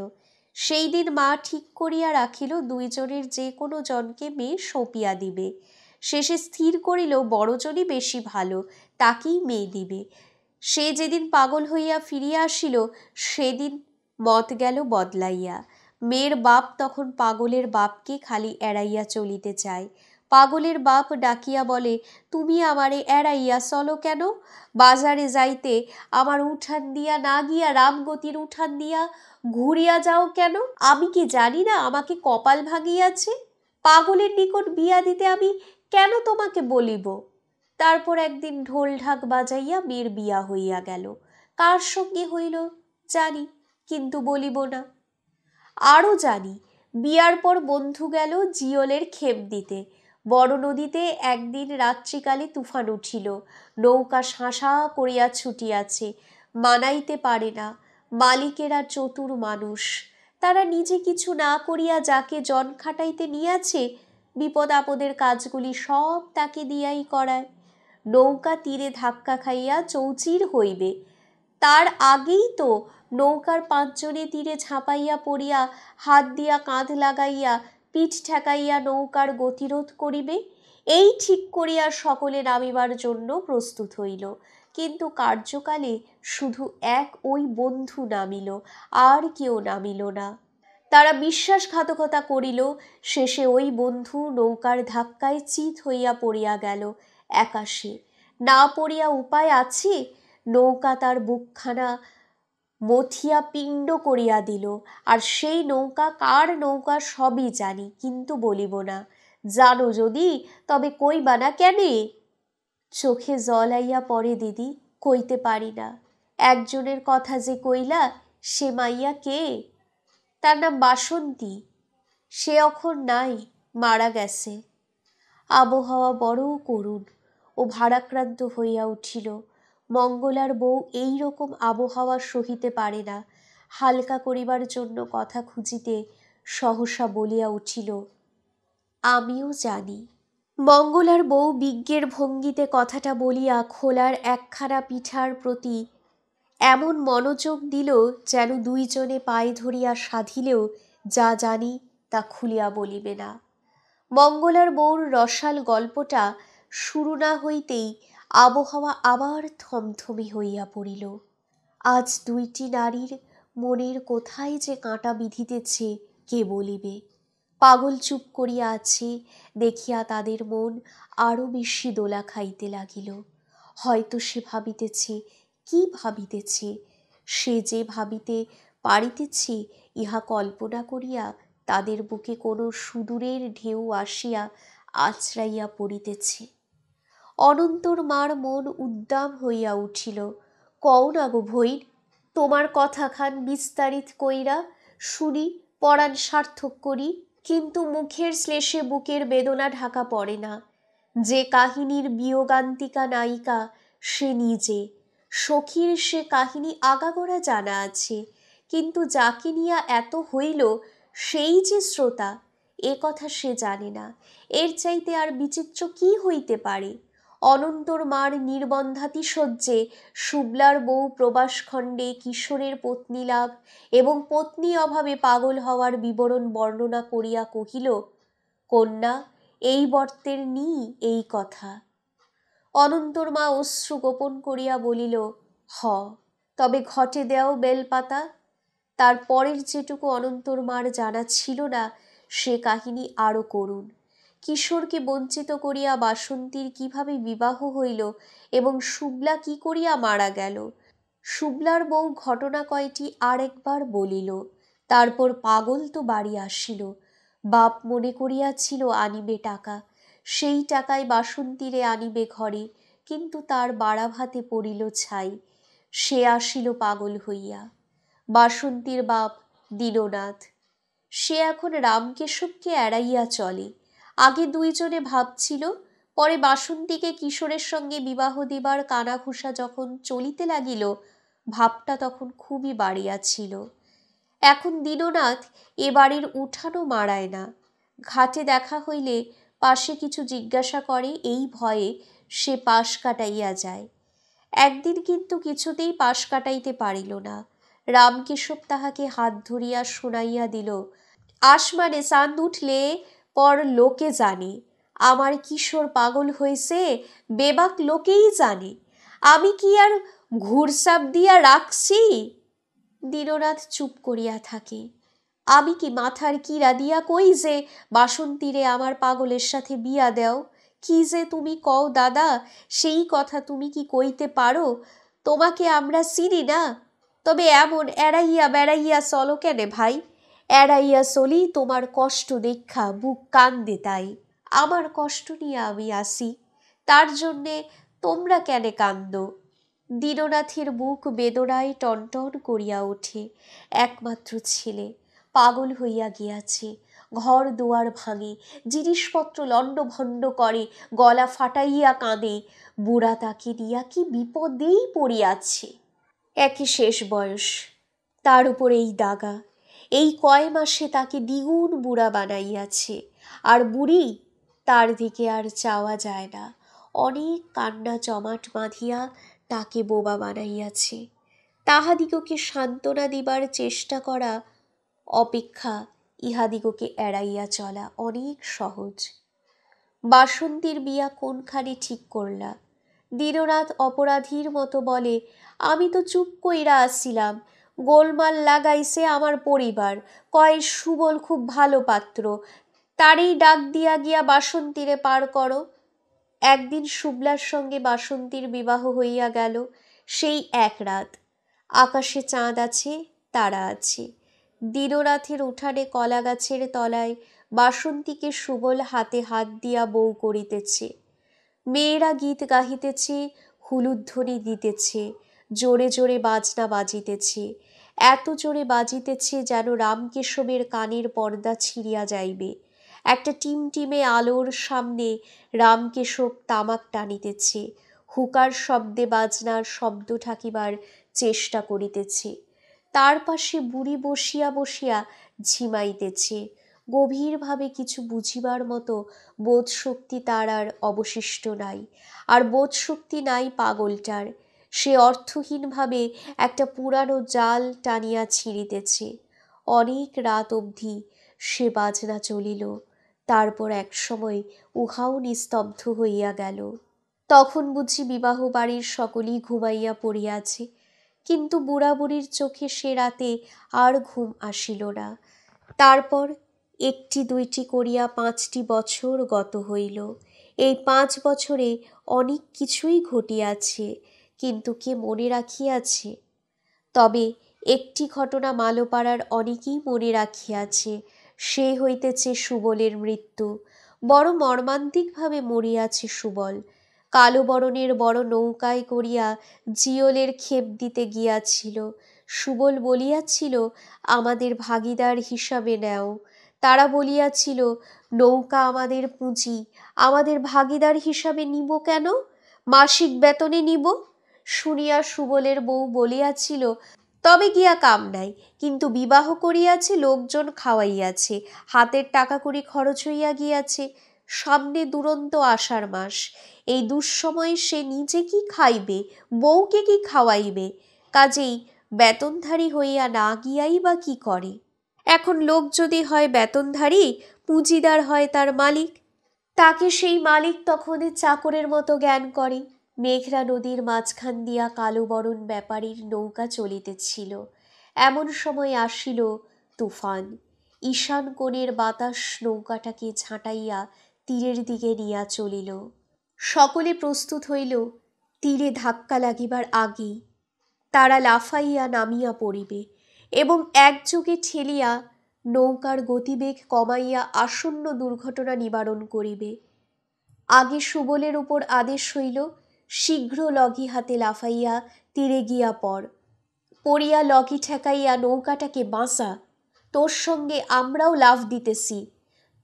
সেই দিন মা ঠিক করিয়া রাখিল দুইজনের যে কোনো জনকে মেয়ে সঁপিয়া দিবে। শেষে স্থির করিল বড়জনই বেশি ভালো, তাকেই মেয়ে দিবে। সে যেদিন পাগল হইয়া ফিরিয়া আসিল, সেদিন মত গেল বদলাইয়া। মেয়ের বাপ তখন পাগলের বাপকে খালি এড়াইয়া চলিতে চায়। পাগলের বাপ ডাকিয়া বলে, তুমি আমারে এড়াইয়া চলো কেন? বাজারে যাইতে আমার উঠান দিয়া না গিয়া রামগতির উঠান দিয়া ঘুরিয়া যাও কেন? আমি কি জানি না আমাকে কপাল ভাঙিয়াছে? পাগলের নিকট বিয়া দিতে আমি কেন তোমাকে বলিব? তারপর একদিন ঢোল ঢাক বাজাইয়া মেয়ের বিয়া হইয়া গেল। কার সঙ্গে হইল জানি, কিন্তু বলিব না। আরও জানি, বিয়ার পর বন্ধু গেল জিওলের খেপ দিতে। বড় নদীতে একদিন রাত্রিকালে তুফান উঠিল। নৌকা শাঁসা করিয়া ছুটিয়াছে, মানাইতে পারে না। মালিকেরা চতুর মানুষ, তারা নিজে কিছু না করিয়া যাকে জন খাটাইতে নিয়াছে, বিপদ আপদের কাজগুলি সব তাকে দিয়াই করায়। নৌকা তীরে ধাক্কা খাইয়া চৌচির হইবে, তার আগেই তো নৌকার 5 জনে তীরে ঝাঁপাইয়া পড়িয়া হাত দিয়া কাঁধ লাগাইয়া পিঠ ঠেকাইয়া নৌকার গতিরোধ করিবে। এই ঠিক করিয়া সকলে নামিবার জন্য প্রস্তুত হইল, কিন্তু কার্যকালে শুধু ওই বন্ধু নামিল, আর কেউ নামিল না। তারা বিশ্বাসঘাতকতা করিল, শেষে ওই বন্ধু নৌকার ধাক্কায় চিত হইয়া পড়িয়া গেল আকাশে। না পড়িয়া উপায় আছে? নৌকা তার বুকখানা মথিয়া পিণ্ড করিয়া দিল। আর সেই নৌকা কার নৌকা সবই জানি, কিন্তু বলিব না। জানো যদি, তবে কইবা না কেনে? চোখে জল আইয়া পড়ে দিদি, কইতে পারি না। একজনের কথা যে কইলা, সে মাইয়া কে? তার নাম বাসন্তী। সে অখন নাই, মারা গেছে। আবহাওয়া বড় করুণ ও ভারাক্রান্ত হইয়া উঠিল। মঙ্গলার বউ এই রকম আবহাওয়া সহিতে পারে না। হালকা করিবার জন্য কথা খুঁজিতে সহসা বলিয়া উঠিল, আমিও জানি। মঙ্গলার বউ বিজ্ঞের ভঙ্গিতে কথাটা বলিয়া খোলার একখানা পিঠার প্রতি এমন মনোযোগ দিল, যেন 2 জনে পায়ে ধরিয়া সাধিলেও যা জানি তা খুলিয়া বলিবে না। মঙ্গলার বউর রসাল গল্পটা শুরু না হইতেই আবহাওয়া আবার থমথমে হইয়া পড়িল। আজ 2টি নারীর মনের কোথায় যে কাঁটা বিঁধিতেছে কে বলিবে? পাগল চুপ করিয়া আছে দেখিয়া তাদের মন আরো বেশি দোলা খাইতে লাগিল। হয়তো সে ভাবিতেছে, কি ভাবিতেছে? সে যে ভাবিতে পারিতেছে, ইহা কল্পনা করিয়া তাদের বুকে কোনো সুদূরের ঢেউ আসিয়া আছড়াইয়া পড়িতেছে। অনন্তর মার মন উদ্দাম হইয়া উঠিল। কও না গো ভৈর, তোমার কথাখান বিস্তারিত কইরা শুনি, পরাণ সার্থক করি। কিন্তু মুখের শ্লেষে বুকের বেদনা ঢাকা পড়ে না। যে কাহিনীর বিয়োগান্তিকা নায়িকা সে নিজে। সখীর সে কাহিনী আগাগোড়া জানা আছে, কিন্তু যাকে নিয়া এত হইল সেই যে শ্রোতা, এ কথা সে জানে না। এর চাইতে আর বিচিত্র কি হইতে পারে? অনন্তর মার নির্বন্ধাতিশয্যে শুক্লার বউ প্রবাসখণ্ডে কিশোরের পত্নী লাভ এবং পত্নী অভাবে পাগল হওয়ার বিবরণ বর্ণনা করিয়া কহিল, কন্যা, এই বর্তের নি এই কথা। অনন্তর মা অশ্রু গোপন করিয়া বলিল, হ, তবে ঘটে দেও বেলপাতা। তার পরের যেটুকু অনন্তর মার জানা ছিল না, সে কাহিনী আরো করুণ। কিশোরকে বঞ্চিত করিয়া বাসন্তীর কিভাবে বিবাহ হইল এবং শুক্লা কি করিয়া মারা গেল। শুক্লার বউ ঘটনা কয়টি আর একবার বলিল। তারপর পাগল তো বাড়ি আসিল। বাপ মনে করিয়াছিল আনিবে টাকা, সেই টাকায় বাসন্তীরে আনিবে ঘরে, কিন্তু তার বাড়া ভাতে পড়িল ছাই। সে আসিল পাগল হইয়া। বাসন্তীর বাপ দীননাথ, সে এখন রামকেশবকে এড়াইয়া চলে। আগে 2 জনে ভাবছিল, পরে বাসন্তীকে কিশোরের সঙ্গে বিবাহ দিবার কানাঘুষা যখন চলিতে লাগিল, ভাবটা তখন খুবই বাড়িয়াছিল। এখন দীননাথ এ বাড়ির উঠানও মাড়ায় না। ঘাটে দেখা হইলে পাশে কিছু জিজ্ঞাসা করে, এই ভয়ে সে পাশ কাটাইয়া যায়। একদিন কিন্তু কিছুতেই পাশ কাটাইতে পারিল না। রামকেশব তাহাকে হাত ধরিয়া শোনাইয়া দিল, আসমানে চাঁদ উঠলে পর লোকে জানে, আমার কিশোর পাগল হয়েছে বেবাক লোকেই জানে, আমি কি আর ঘুরসাপ দিয়া রাখছি? দীননাথ চুপ করিয়া থাকে। আমি কি মাথার কিরা দিয়া কই যে বাসন্তীরে আমার পাগলের সাথে বিয়া দেও? কি যে তুমি কও দাদা, সেই কথা তুমি কি কইতে পারো? তোমাকে আমরা চিনি না, তবে এমন এড়াইয়া বেড়াইয়া চলো কেনে ভাই? এড়াইয়া চলি তোমার কষ্ট দেখা বুক কান্দে তাই। আমার কষ্ট নিয়ে আমি আসি, তার জন্যে তোমরা কেনে কান্দো? দীননাথের বুক বেদনায় টনটন করিয়া ওঠে। একমাত্র ছেলে পাগল হইয়া গিয়াছে, ঘর দুয়ার ভাঙে, জিনিসপত্র লণ্ডভণ্ড করে, গলা ফাটাইয়া কাঁদে। বুড়া তাকে নিয়া কি বিপদেই পড়িয়াছে। একই শেষ বয়স, তার উপর এই দাগা। এই কয় মাসে তাকে দ্বিগুণ বুড়া বানাইয়াছে। আর বুড়ি, তার দিকে আর চাওয়া যায় না। অনেক কান্না জমাট বাঁধিয়া তাকে বোবা বানাইয়াছে। তাহাদিগকে সান্ত্বনা দিবার চেষ্টা করা অপেক্ষা ইহাদিগকে এড়াইয়া চলা অনেক সহজ। বাসন্তীর বিয়া কোনখানে ঠিক করলা? দীননাথ অপরাধীর মতো বলে, আমি তো চুপ কইরা আসছিলাম, গোলমাল লাগাইছে আমার পরিবার, কয় সুবল খুব ভালো পাত্র, তারই ডাক দিয়া গিয়া বাসন্তীরে পার করো। একদিন শুক্লার সঙ্গে বাসন্তীর বিবাহ হইয়া গেল। সেই এক রাত, আকাশে চাঁদ আছে, তারা আছে। দীননাথের উঠানে কলা গাছের তলায় বাসন্তীকে সুবল হাতে হাত দিয়া বউ করিতেছে। মেয়েরা গীত গাহিতেছে, হুলুধ্বনি দিতেছে, জোরে জোরে বাজনা বাজিতেছে। এত জোরে বাজিতেছে যেন রামকেশবের কানের পর্দা ছিঁড়িয়া যাইবে। একটা টিমটিমে আলোর সামনে রামকেশব তামাক টানিতেছে, হুকার শব্দে বাজনার শব্দ ঢাকিবার চেষ্টা করিতেছে। তার পাশে বুড়ি বসিয়া বসিয়া ঝিমাইতেছে। গভীরভাবে কিছু বুঝিবার মতো বোধশক্তি তার আর অবশিষ্ট নাই। আর বোধশক্তি নাই পাগলটার। সে অর্থহীনভাবে একটা পুরানো জাল টানিয়া ছিঁড়িতেছে। অনেক রাত অবধি সে বাজনা চলিল। তারপর এক সময় উহাও নিস্তব্ধ হইয়া গেল। তখন বুঝি বিবাহ বাড়ির সকলেই ঘুমাইয়া পড়িয়াছে। কিন্তু বুড়া বুড়ির চোখে সে রাতে আর ঘুম আসিল না। তারপর একটি দুইটি করিয়া 5টি বছর গত হইল। এই 5 বছরে অনেক কিছুই ঘটিয়াছে, কিন্তু কে মনে রাখিয়াছে? তবে একটি ঘটনা মালোপাড়ার অনেকেই মনে রাখিয়াছে। সে হইতেছে সুবলের মৃত্যু। বড় মর্মান্তিকভাবে মরিয়াছে সুবল। কালো বরণের বড় নৌকায় করিয়া জিওলের খেপ দিতে গিয়াছিল। সুবল বলিয়াছিল, আমাদের ভাগীদার হিসাবে নেও। তারা বলিয়াছিল, নৌকা আমাদের পুঁজি, আমাদের ভাগীদার হিসাবে নিব কেন? মাসিক বেতনে নিব। শুনিয়া সুবলের বউ বলিয়াছিল, তবে গিয়া কাম নাই, কিন্তু বিবাহ করিয়াছে, লোকজন খাওয়াইয়াছে, হাতের টাকা কড়ি খরচ হইয়া গিয়াছে। সামনে দুরন্ত আষাঢ় মাস, এই দুঃসময়ে সে নিজে কি খাইবে, বউকে কি খাওয়াইবে? কাজেই বেতনধারী হইয়া না গিয়াই বা কি করে? এখন লোক যদি হয় বেতনধারী, পুঁজিদার হয় তার মালিক, তাকে সেই মালিক তখন চাকরের মতো জ্ঞান করে। মেঘনা নদীর মাঝখান দিয়া কালো বরণ ব্যাপারীর নৌকা চলিতেছিল। এমন সময় আসিল তুফান। ঈশান কোণের বাতাস নৌকাটাকে ঝাঁটাইয়া তীরের দিকে নিয়া চলিল। সকলে প্রস্তুত হইল তীরে ধাক্কা লাগিবার আগেই তারা লাফাইয়া নামিয়া পড়িবে এবং একযোগে ঠেলিয়া নৌকার গতিবেগ কমাইয়া আসন্ন দুর্ঘটনা নিবারণ করিবে। আগে সুবলের উপর আদেশ হইল, শীঘ্র লগি হাতে লাফাইয়া তীরে গিয়া পড়িয়া লগি ঠেকাইয়া নৌকাটাকে বাঁচা, তোর সঙ্গে আমরাও লাফ দিতেছি।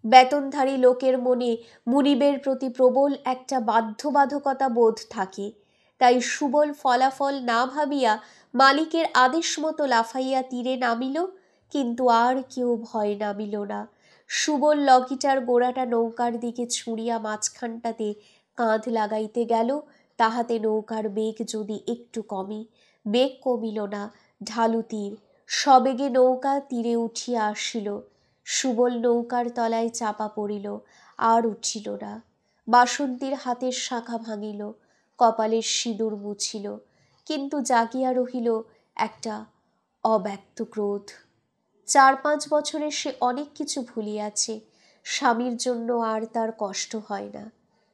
বেতনধারী লোকের মনে মুনিবের প্রতি প্রবল একটা বাধ্যবাধকতা বোধ থাকে, তাই সুবল ফলাফল না ভাবিয়া মালিকের আদেশ মতো লাফাইয়া তীরে নামিল। কিন্তু আর কেউ ভয় নামিল না। সুবল লগিটার গোড়াটা নৌকার দিকে ছুঁড়িয়া মাঝখানটাতে কাঁধ লাগাইতে গেল, তাহাতে নৌকার বেগ যদি একটু কমে। বেগ কমিল না, ঢালু তীর। সবেগে নৌকা তীরে উঠিয়া আসিল। সুবল নৌকার তলায় চাপা পড়িল, আর উঠিল না। বাসন্তীর হাতের শাখা ভাঙিল, কপালের সিঁদুর মুছিল, কিন্তু জাগিয়া রহিল একটা অব্যক্ত ক্রোধ। 4-5 বছরে সে অনেক কিছু ভুলিয়াছে। স্বামীর জন্য আর তার কষ্ট হয় না।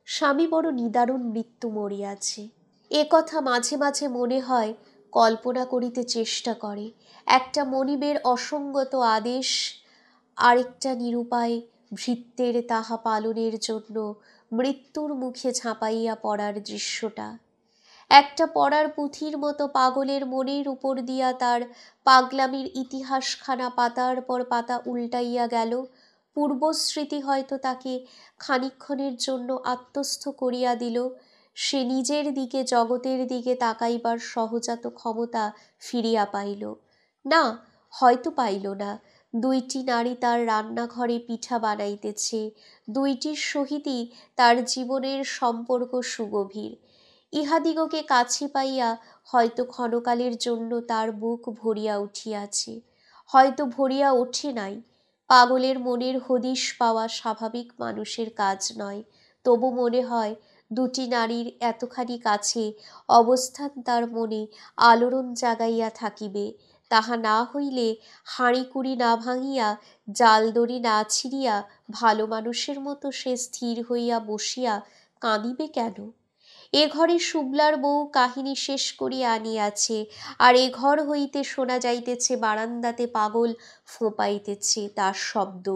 স্বামী বড় নিদারুণ মৃত্যু মরিয়াছে। এ কথা মাঝে মাঝে মনে হয়, কল্পনা করিতে চেষ্টা করে। একটা মনিবের অসঙ্গত আদেশ আরেকটা নিরুপায় ভৃত্যের তাহা পালনের জন্য মৃত্যুর মুখে ঝাঁপাইয়া পড়ার দৃশ্যটা। একটা পড়ার পুঁথির মতো পাগলের মনের উপর দিয়া তার পাগলামির ইতিহাসখানা পাতার পর পাতা উল্টাইয়া গেল। পূর্বস্মৃতি হয়তো তাকে খানিকক্ষণের জন্য আত্মস্থ করিয়া দিল। সে নিজের দিকে, জগতের দিকে তাকাইবার সহজাত ক্ষমতা ফিরিয়া পাইল না। হয়তো পাইল না। দুইটি নারী তার রান্নাঘরে পিঠা বানাইতেছে, দুইটির সহিতই তার জীবনের সম্পর্ক সুগভীর। ইহাদিগকে কাছে পাইয়া হয়তো ক্ষণকালের জন্য তার বুক ভরিয়া উঠিয়াছে, হয়তো ভরিয়া ওঠে নাই। পাগলের মনের হদিশ পাওয়া স্বাভাবিক মানুষের কাজ নয়। তবু মনে হয় দুটি নারীর এতখানি কাছে অবস্থান তার মনে আলোড়ন জাগাইয়া থাকিবে। তাহা না হইলে হাঁড়িকুড়ি না ভাঙিয়া, জালদড়ি না ছিঁড়িয়া ভালো মানুষের মতো সে স্থির হইয়া বসিয়া কাঁদিবে কেন? এ ঘরে শুক্লার বউ কাহিনী শেষ করিয়া আনিয়াছে, আর এ ঘর হইতে শোনা যাইতেছে বারান্দাতে পাগল ফোঁপাইতেছে তার শব্দ।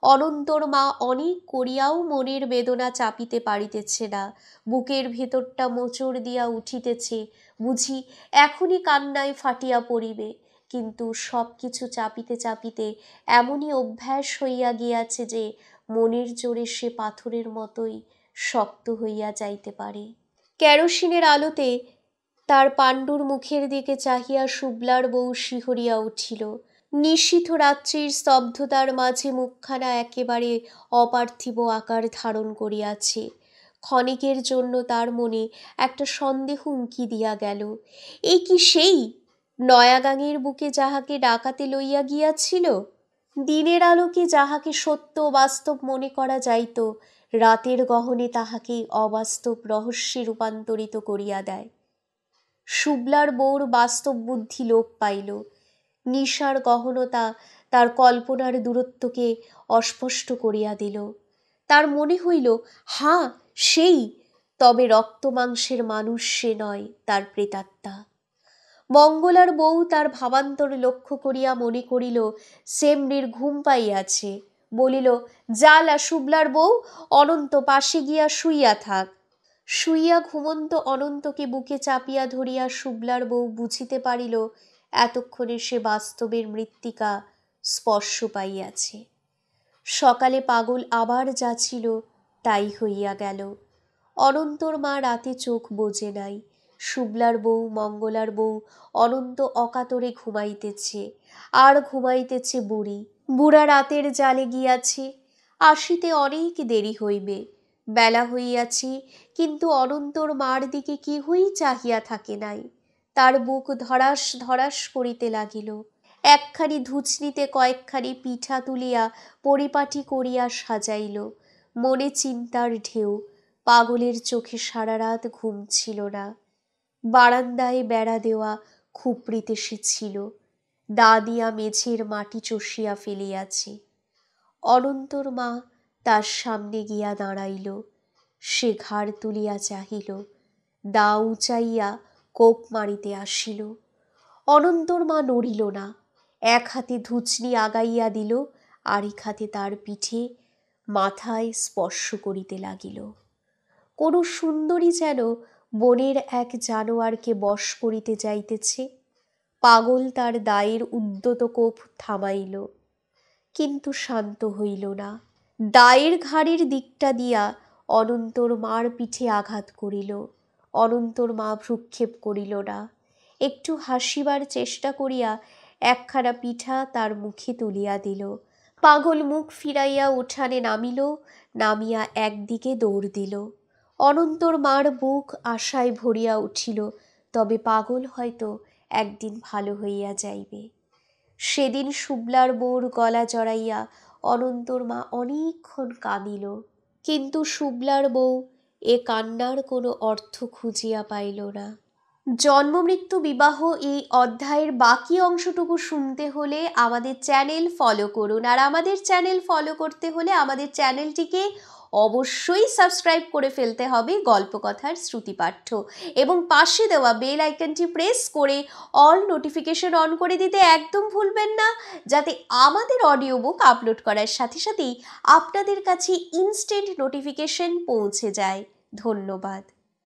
অনন্তর মা অনেক করিয়াও মনের বেদনা চাপিতে পারিতেছে না। বুকের ভেতরটা মোচড় দিয়া উঠিতেছে, বুঝি এখনই কান্নায় ফাটিয়া পড়িবে। কিন্তু সব কিছু চাপিতে চাপিতে এমনই অভ্যাস হইয়া গিয়াছে যে মনের জোরে সে পাথরের মতোই শক্ত হইয়া যাইতে পারে। কেরোসিনের আলোতে তার পাণ্ডুর মুখের দিকে চাহিয়া শুক্লার বউ শিহরিয়া উঠিল। নিশীথ রাত্রির স্তব্ধতার মাঝে মুখখানা একেবারে অপার্থিব আকার ধারণ করিয়াছে। ক্ষণিকের জন্য তার মনে একটা সন্দেহ উঁকি দিয়া গেল। এই কি সেই নয়াগাঙের বুকে যাহাকে ডাকাতে লইয়া গিয়াছিল? দিনের আলোকে যাহাকে সত্য বাস্তব মনে করা যাইত, রাতের গহনে তাহাকেই অবাস্তব রহস্যে রূপান্তরিত করিয়া দেয়। শুক্লার বউর বাস্তব বুদ্ধি লোপ পাইল। নিশার গহনতা তার কল্পনার দূরত্বকে অস্পষ্ট করিয়া দিল। তার মনে হইল, হাঁ সেই, তবে রক্ত মাংসের মানুষ সে নয়, তার প্রেতাত্মা। মঙ্গলার বউ তার ভাবান্তর লক্ষ্য করিয়া মনে করিল সেমনির ঘুম পাইয়াছে। বলিল, জালা শুক্লার বউ, অনন্ত পাশে গিয়া শুইয়া থাক। শুইয়া ঘুমন্ত অনন্তকে বুকে চাপিয়া ধরিয়া শুক্লার বউ বুঝিতে পারিল এতক্ষণে সে বাস্তবের মৃত্তিকা স্পর্শ পাইয়াছে। সকালে পাগল আবার যা ছিল তাই হইয়া গেল। অনন্তর মা রাতে চোখ বোঝে নাই। শুক্লার বউ, মঙ্গলার বউ অনন্ত অকাতরে ঘুমাইতেছে, আর ঘুমাইতেছে বুড়ি। বুড়া রাতের জালে গিয়াছে, আসিতে অনেক দেরি হইবে। বেলা হইয়াছে, কিন্তু অনন্তর মার দিকে কেহই চাহিয়া থাকে নাই। তার বুক ধড়াস ধড়াস করিতে লাগিল। একখানি ধুচনিতে কয়েকখানি পিঠা তুলিয়া পরিপাটি করিয়া সাজাইল। মনে চিন্তার ঢেউ। পাগলের চোখে সারা রাত ঘুম ছিল না। বারান্দায় বেড়া দেওয়া খুপড়িতে সে ছিল, দা দিয়া মেঝের মাটি চষিয়া ফেলিয়াছে। অনন্তর মা তার সামনে গিয়া দাঁড়াইল। সে ঘাড় তুলিয়া চাহিল, দা উঁচাইয়া কোপ মারিতে আসিল। অনন্তর মা নড়িল না। এক হাতে ধুচনি আগাইয়া দিল, আরেক হাতে তার পিঠে মাথায় স্পর্শ করিতে লাগিল। কোন সুন্দরী যেন বনের এক জানোয়ারকে বশ করিতে যাইতেছে। পাগল তার দায়ের উদ্যত কোপ থামাইল, কিন্তু শান্ত হইল না। দায়ের ঘাড়ের দিকটা দিয়া অনন্তর মার পিঠে আঘাত করিল। অনন্তর মা ভ্রুক্ষেপ করিল না। একটু হাসিবার চেষ্টা করিয়া একখানা পিঠা তার মুখে তুলিয়া দিল। পাগল মুখ ফিরাইয়া উঠানে নামিল, নামিয়া একদিকে দৌড় দিল। অনন্তর মার বুক আশায় ভরিয়া উঠিল, তবে পাগল হয়তো একদিন ভালো হইয়া যাইবে। সেদিন শুক্লার বউর গলা জড়াইয়া অনন্তর মা অনেকক্ষণ কাঁদিল, কিন্তু শুক্লার বউ এ কান্নার কোনো অর্থ খুঁজিয়া পাইল না। জন্ম মৃত্যু বিবাহ এই অধ্যায়ের বাকি অংশটুকু শুনতে হলে আমাদের চ্যানেল ফলো করুন, আর আমাদের চ্যানেল ফলো করতে হলে আমাদের চ্যানেলটিকে অবশ্যই সাবস্ক্রাইব করে ফেলতে হবে গল্পকথার শ্রুতিপাঠ্য, এবং পাশে দেওয়া বেল আইকনটি প্রেস করে অল নোটিফিকেশন অন করে দিতে একদম ভুলবেন না, যাতে আমাদের অডিও বুক আপলোড করার সাথে সাথেই আপনাদের কাছে ইনস্ট্যান্ট নোটিফিকেশন পৌঁছে যায়। ধন্যবাদ।